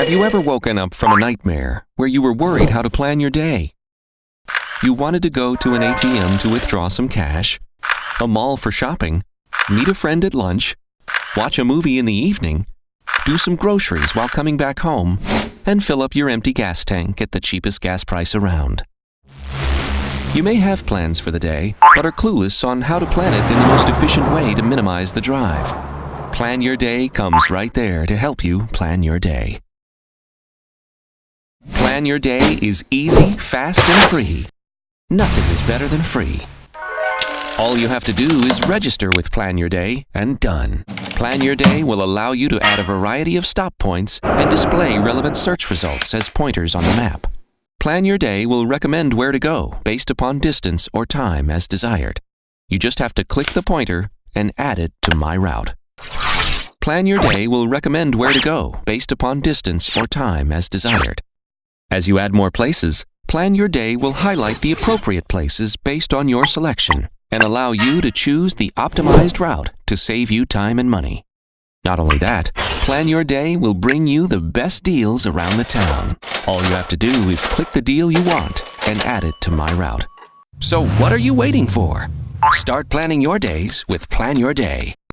Have you ever woken up from a nightmare where you were worried how to plan your day? You wanted to go to an ATM to withdraw some cash, a mall for shopping, meet a friend at lunch, watch a movie in the evening, do some groceries while coming back home, and fill up your empty gas tank at the cheapest gas price around. You may have plans for the day, but are clueless on how to plan it in the most efficient way to minimize the drive. PlanUrDay comes right there to help you plan your day. PlanUrDay is easy, fast, and free. Nothing is better than free. All you have to do is register with PlanUrDay and done. PlanUrDay will allow you to add a variety of stop points and display relevant search results as pointers on the map. PlanUrDay will recommend where to go based upon distance or time as desired. You just have to click the pointer and add it to My Route. PlanUrDay will recommend where to go based upon distance or time as desired. As you add more places, PlanUrDay will highlight the appropriate places based on your selection and allow you to choose the optimized route to save you time and money. Not only that, PlanUrDay will bring you the best deals around the town. All you have to do is click the deal you want and add it to My Route. So what are you waiting for? Start planning your days with PlanUrDay.